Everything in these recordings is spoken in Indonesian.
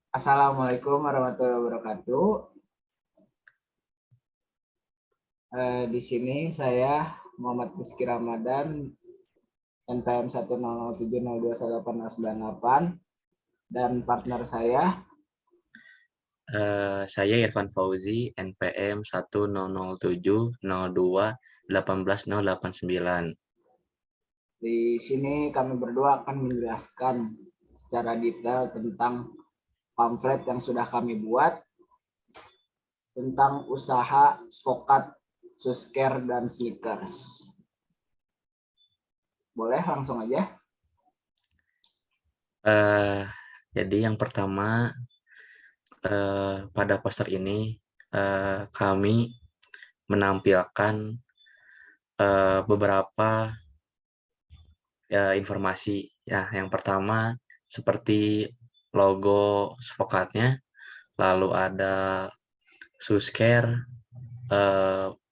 Assalamualaikum warahmatullahi wabarakatuh. Di sini saya Muhammad Rizky Ramadan, NPM 10070218898, dan partner saya. Saya Irfan Fauzi, NPM 1007002189089. Di sini kami berdua akan menjelaskan secara detail tentang pamflet yang sudah kami buat tentang usaha Svokat, Susker, dan Sneakers. Boleh langsung aja? Jadi yang pertama, pada poster ini kami menampilkan beberapa informasi. Ya, yang pertama seperti logo Svokatnya, lalu ada Susker,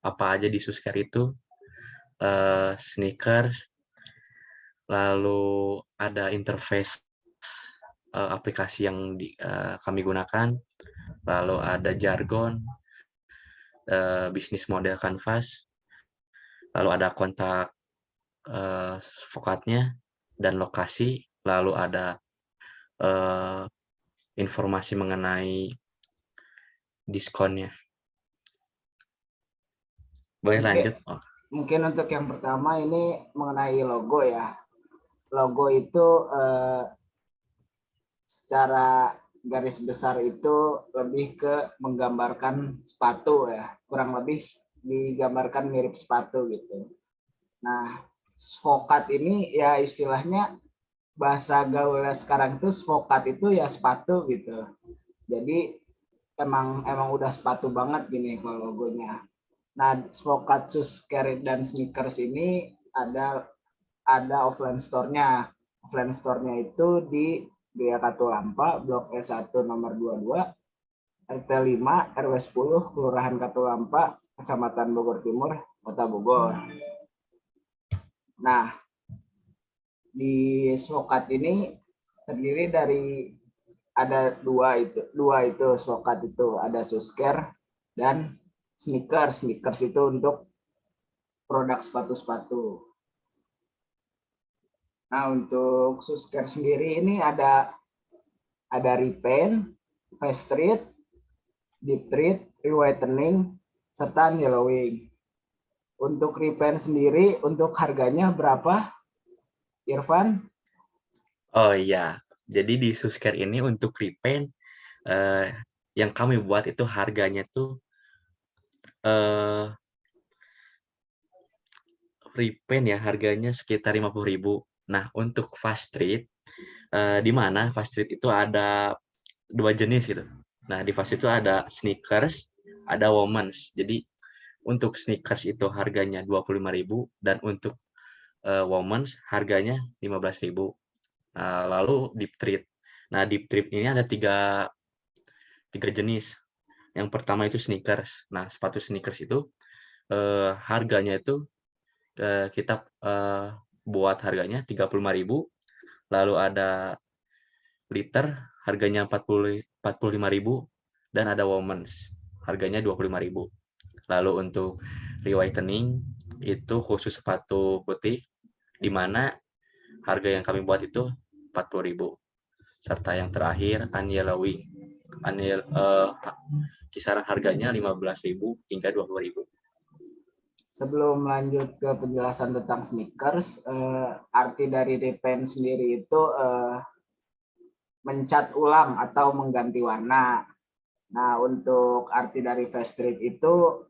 apa aja di Susker itu, sneakers, lalu ada interface aplikasi yang kami gunakan, lalu ada jargon, bisnis model Canvas, lalu ada kontak vokatnya dan lokasi, lalu ada informasi mengenai diskonnya. Boleh lanjut? Mungkin untuk yang pertama ini mengenai logo ya. Logo itu secara garis besar itu lebih ke menggambarkan sepatu ya, kurang lebih digambarkan mirip sepatu gitu. Nah, Svokat ini ya istilahnya bahasa gaulnya sekarang itu Svokat itu ya sepatu gitu. Jadi emang udah sepatu banget gini kalau logonya. Nah, Svokat, Susker, dan Sneakers ini ada offline store-nya. Offline store-nya itu di Gria Katulampa, Blok E1 nomor 22, RT 5, RW 10, Kelurahan Katulampa, Kecamatan Bogor Timur, Kota Bogor. Nah, di Svokat ini terdiri dari ada dua itu Svokat itu ada Susker dan Sneakers. Sneakers itu untuk produk sepatu-sepatu. Nah, untuk Susker sendiri ini ada repaint, face treat, deep treat, re-whitening, serta yellowing. Untuk repaint sendiri, untuk harganya berapa, Irfan? Oh iya, jadi di Susker ini untuk repaint yang kami buat itu harganya tuh repaint ya, harganya sekitar 50.000. Nah, untuk fast treat, di mana fast treat itu ada dua jenis gitu. Nah, di fast treat itu ada sneakers, ada women's. Jadi untuk sneakers itu harganya 25.000 dan untuk women's harganya 15.000. Lalu deep treat. Nah, deep treat ini ada tiga jenis. Yang pertama itu sneakers. Nah, sepatu sneakers itu harganya itu kita buat harganya 35.000. Lalu ada liter harganya 45.000 dan ada women's harganya 25.000. Lalu untuk re-whitening itu khusus sepatu putih di mana harga yang kami buat itu 40.000. Serta yang terakhir unyellowing. Kisaran harganya 15.000 hingga 20.000. Sebelum lanjut ke penjelasan tentang sneakers, arti dari repaint sendiri itu mencat ulang atau mengganti warna. Nah, untuk arti dari face treat itu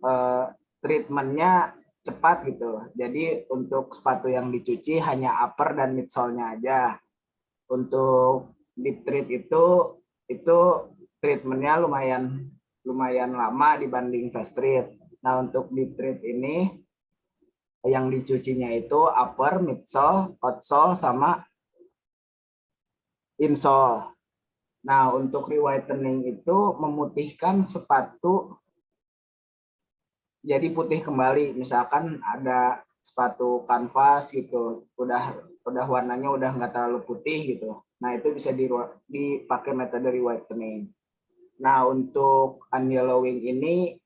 treatmentnya cepat gitu. Jadi untuk sepatu yang dicuci hanya upper dan midsole-nya aja. Untuk deep treat itu treatmentnya lumayan lama dibanding face treat. Nah, untuk deep treat ini yang dicucinya itu upper, midsole, outsole, sama insole. Nah, untuk re-whitening itu memutihkan sepatu jadi putih kembali. Misalkan ada sepatu kanvas gitu, udah udah warnanya udah nggak terlalu putih gitu. Nah itu bisa dipakai metode rewhitening. Nah untuk unyellowing ini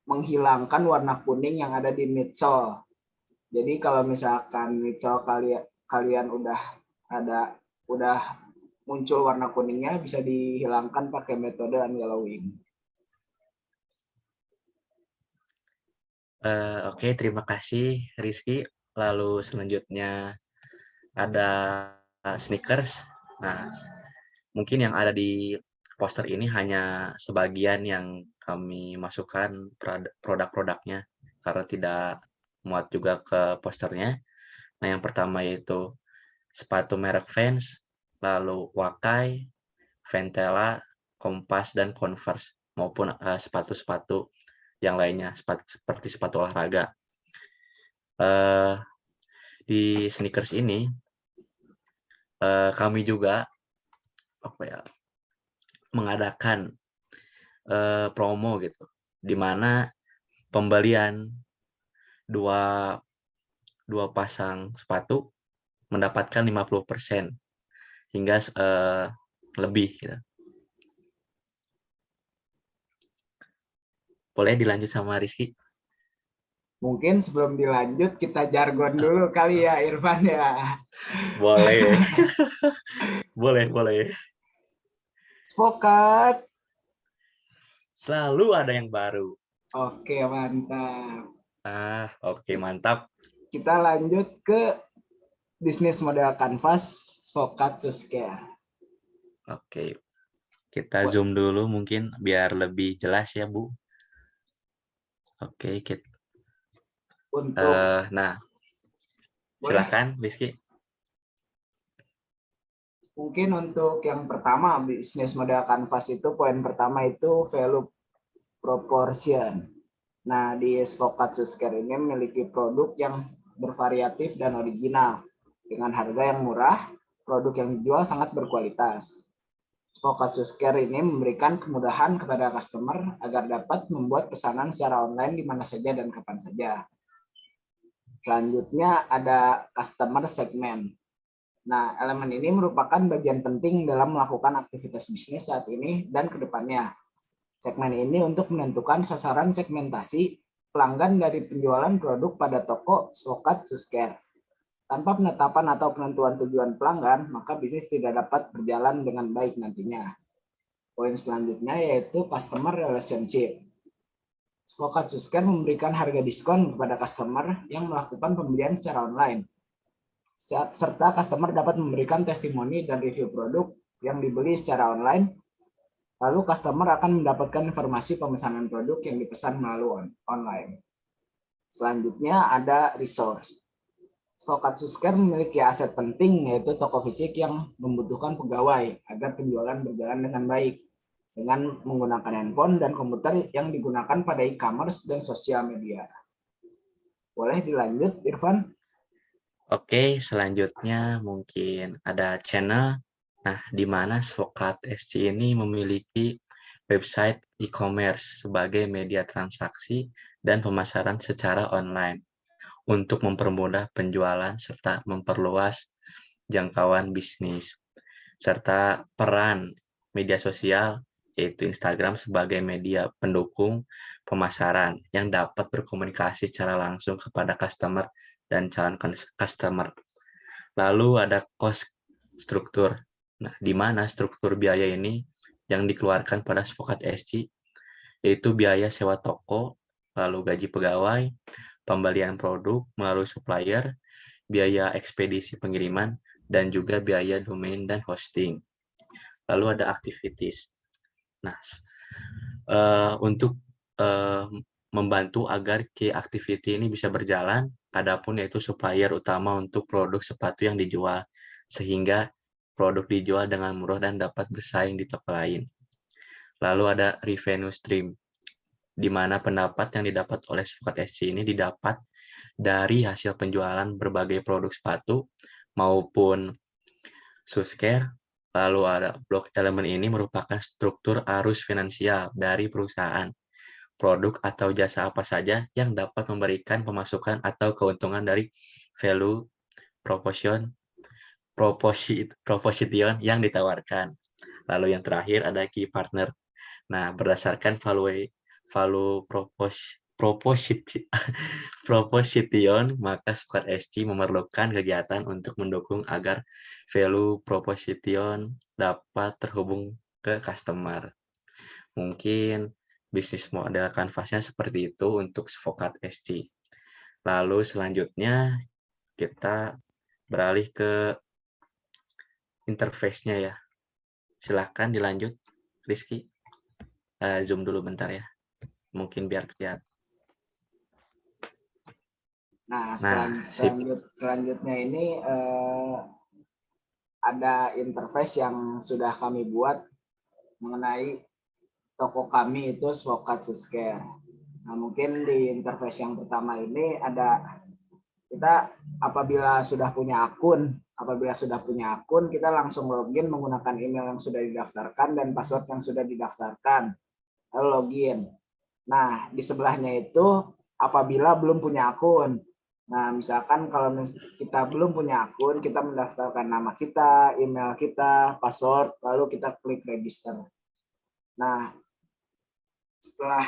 menghilangkan warna kuning yang ada di midsole. Jadi kalau misalkan midsole kalian udah muncul warna kuningnya, bisa dihilangkan pakai metode unyellowing. Oke, terima kasih Rizky. Lalu selanjutnya ada sneakers. Nah, mungkin yang ada di poster ini hanya sebagian yang kami masukkan produk-produknya karena tidak muat juga ke posternya. Nah, yang pertama yaitu sepatu merek Vans, lalu Wakai, Ventela, Kompas, dan Converse, maupun sepatu-sepatu yang lainnya, seperti sepatu olahraga. Di sneakers ini, kami juga mengadakan promo gitu, di mana pembelian dua pasang sepatu mendapatkan 50% hingga lebih gitu. Boleh dilanjut sama Rizky? Mungkin sebelum dilanjut kita jargon dulu kali ya Irfan ya. Boleh. boleh. Spokat. Selalu ada yang baru. Oke, mantap. Oke, mantap. Kita lanjut ke bisnis model kanvas Spokat Suskare. Oke, kita zoom dulu mungkin biar lebih jelas ya, Bu. Oke, Untuk nah, boleh silakan Rizky. mungkin untuk yang pertama bisnis model kanvas itu poin pertama itu value proportion. Nah, di Spokat Suskare ini memiliki produk yang bervariatif dan original dengan harga yang murah, produk yang dijual sangat berkualitas. Spokat Suskare ini memberikan kemudahan kepada customer agar dapat membuat pesanan secara online di mana saja dan kapan saja. Selanjutnya ada customer segment. Nah, elemen ini merupakan bagian penting dalam melakukan aktivitas bisnis saat ini dan ke depannya. Segmen ini untuk menentukan sasaran segmentasi pelanggan dari penjualan produk pada toko Spokat Suskare. Tanpa penetapan atau penentuan tujuan pelanggan, maka bisnis tidak dapat berjalan dengan baik nantinya. Poin selanjutnya yaitu customer relationship. Spokat Suskare memberikan harga diskon kepada customer yang melakukan pembelian secara online. Serta customer dapat memberikan testimoni dan review produk yang dibeli secara online. Lalu customer akan mendapatkan informasi pemesanan produk yang dipesan melalui online. Selanjutnya ada resource. Spokat Suskare memiliki aset penting yaitu toko fisik yang membutuhkan pegawai agar penjualan berjalan dengan baik dengan menggunakan handphone dan komputer yang digunakan pada e-commerce dan sosial media. Boleh dilanjut, Irfan? Oke, selanjutnya mungkin ada channel. Nah, di mana Spokat SC ini memiliki website e-commerce sebagai media transaksi dan pemasaran secara online untuk mempermudah penjualan serta memperluas jangkauan bisnis. Serta peran media sosial yaitu Instagram sebagai media pendukung pemasaran yang dapat berkomunikasi secara langsung kepada customer dan calon customer. Lalu ada cost struktur. Nah, di mana struktur biaya ini yang dikeluarkan pada Spokat SC yaitu biaya sewa toko, lalu gaji pegawai, pembelian produk melalui supplier, biaya ekspedisi pengiriman, dan juga biaya domain dan hosting. Lalu ada activities. Nah, untuk membantu agar key activity ini bisa berjalan, adapun yaitu supplier utama untuk produk sepatu yang dijual, sehingga produk dijual dengan murah dan dapat bersaing di toko lain. Lalu ada revenue stream, di mana pendapat yang didapat oleh Spokat SC ini didapat dari hasil penjualan berbagai produk sepatu maupun Suskare. Lalu ada blok elemen ini merupakan struktur arus finansial dari perusahaan, produk atau jasa apa saja yang dapat memberikan pemasukan atau keuntungan dari value proportion proposition yang ditawarkan. Lalu yang terakhir ada key partner. Nah, berdasarkan value proposition, maka Squad SC memerlukan kegiatan untuk mendukung agar value proposition dapat terhubung ke customer. Mungkin bisnis model kanvasnya seperti itu untuk Squad SC. Lalu selanjutnya kita beralih ke interface-nya ya. Silahkan dilanjut, Rizky. Zoom dulu bentar ya. Mungkin biar kelihatan. Nah, Sip. selanjutnya ini ada interface yang sudah kami buat mengenai toko kami itu Swokat Susker. Nah, mungkin di interface yang pertama ini ada kita apabila sudah punya akun, kita langsung login menggunakan email yang sudah didaftarkan dan password yang sudah didaftarkan. Lalu login. Nah, di sebelahnya itu apabila belum punya akun. Nah, misalkan kalau kita belum punya akun, kita mendaftarkan nama kita, email kita, password, lalu kita klik register. Nah, setelah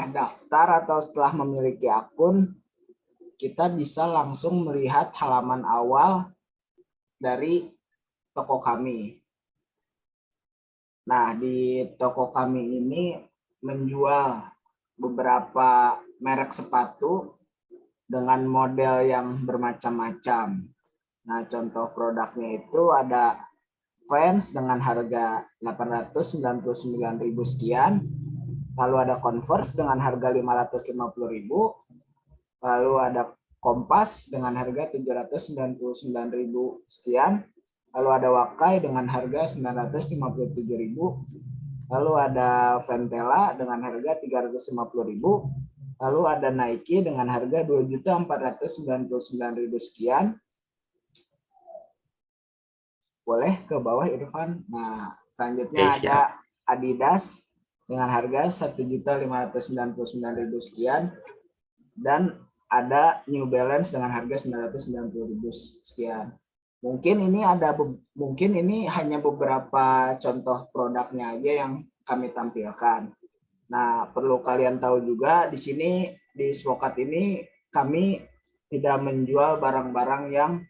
daftar atau setelah memiliki akun, kita bisa langsung melihat halaman awal dari toko kami. Nah, di toko kami ini menjual beberapa merek sepatu dengan model yang bermacam-macam. Nah, contoh produknya itu ada Vans dengan harga 899.000 sekian, lalu ada Converse dengan harga 550.000, lalu ada Kompas dengan harga 799.000 sekian, lalu ada Wakai dengan harga 957.000, lalu ada Ventela dengan harga 350.000, lalu ada Nike dengan harga 2.499.000 sekian. Boleh ke bawah Irfan. Nah, selanjutnya ada Adidas dengan harga 1.599.000 sekian, dan ada New Balance dengan harga 990.000 sekian. Mungkin ini hanya beberapa contoh produknya aja yang kami tampilkan. Nah, perlu kalian tahu juga di sini di Swokat ini kami tidak menjual barang-barang yang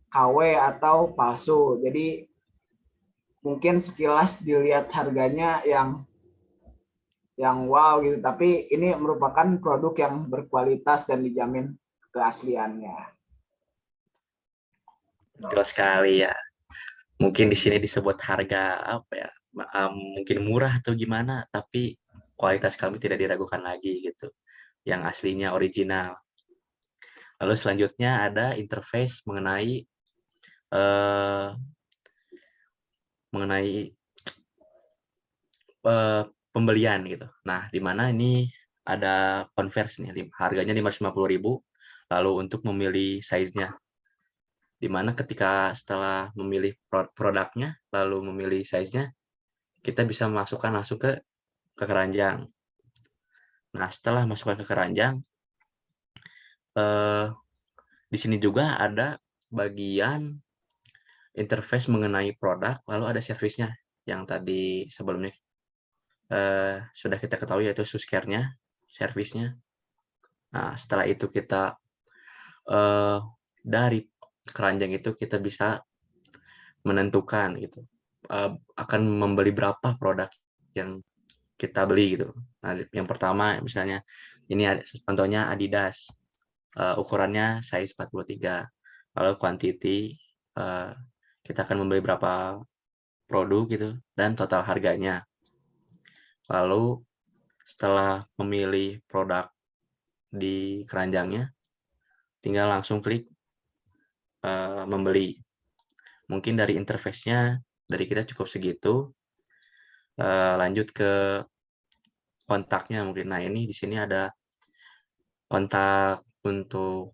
KW atau palsu. Jadi mungkin sekilas dilihat harganya yang wow gitu, tapi ini merupakan produk yang berkualitas dan dijamin keasliannya. Betul sekali ya. Mungkin di sini disebut harga apa ya? Mungkin murah atau gimana, tapi kualitas kami tidak diragukan lagi gitu. Yang aslinya original. Lalu selanjutnya ada interface mengenai pembelian gitu. Nah, di mana ini ada converse nih, harganya 550.000, lalu untuk memilih size-nya. Di mana ketika setelah memilih produknya, lalu memilih size-nya, kita bisa masukkan langsung ke keranjang. Nah, setelah masukkan ke keranjang, di sini juga ada bagian interface mengenai produk, lalu ada servisnya yang tadi sebelumnya sudah kita ketahui, yaitu Susker-nya, servisnya. Nah, setelah itu kita dari keranjang itu kita bisa menentukan gitu akan membeli berapa produk yang kita beli gitu. Nah, yang pertama misalnya ini ada contohnya Adidas, ukurannya size 43. Lalu quantity, kita akan membeli berapa produk gitu dan total harganya. Lalu setelah memilih produk di keranjangnya, tinggal langsung klik membeli. Mungkin dari interface-nya dari kita cukup segitu. Lanjut ke kontaknya mungkin. Nah, ini di sini ada kontak untuk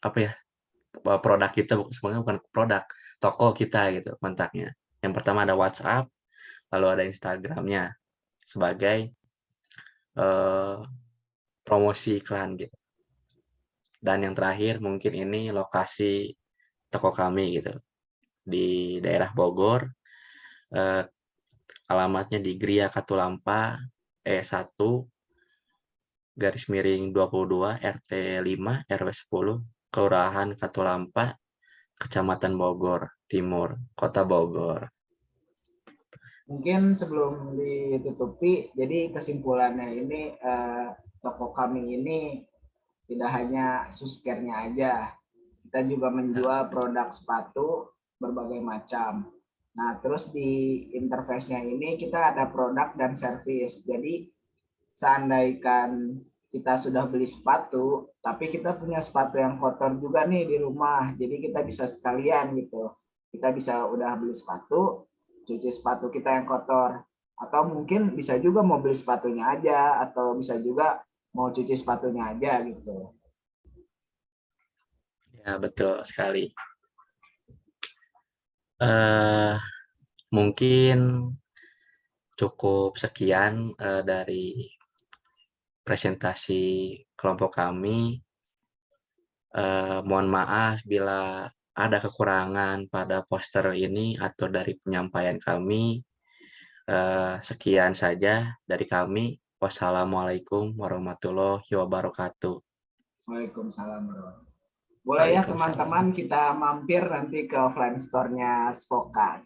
apa ya? Produk kita, sebenarnya bukan produk, toko kita gitu kontaknya. Yang pertama ada WhatsApp, lalu ada Instagram-nya sebagai promosi iklan gitu. Dan yang terakhir mungkin ini lokasi toko kami gitu di daerah Bogor. Eh, Alamatnya di Gria Katulampa E1 garis miring 22 RT 5 RW 10 Kelurahan Katulampa Kecamatan Bogor Timur Kota Bogor. Mungkin sebelum ditutupi, jadi kesimpulannya ini toko kami ini tidak hanya suskernya aja, kita juga menjual produk sepatu berbagai macam. Nah, terus di interface-nya ini kita ada produk dan service. Jadi seandainya kita sudah beli sepatu, tapi kita punya sepatu yang kotor juga nih di rumah, jadi kita bisa sekalian gitu. Kita bisa udah beli sepatu, cuci sepatu kita yang kotor. Atau mungkin bisa juga mau beli sepatunya aja, atau bisa juga mau cuci sepatunya aja gitu. Ya, betul sekali. Eh Mungkin cukup sekian dari presentasi kelompok kami. Mohon maaf bila ada kekurangan pada poster ini atau dari penyampaian kami. Sekian saja dari kami. Wassalamualaikum warahmatullahi wabarakatuh. Waalaikumsalam. Boleh ya Waalaikumsalam. teman-teman, kita mampir nanti ke offline store-nya Spokat.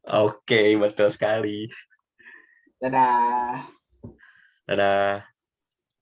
Oke, betul sekali. Dadah. Dadah.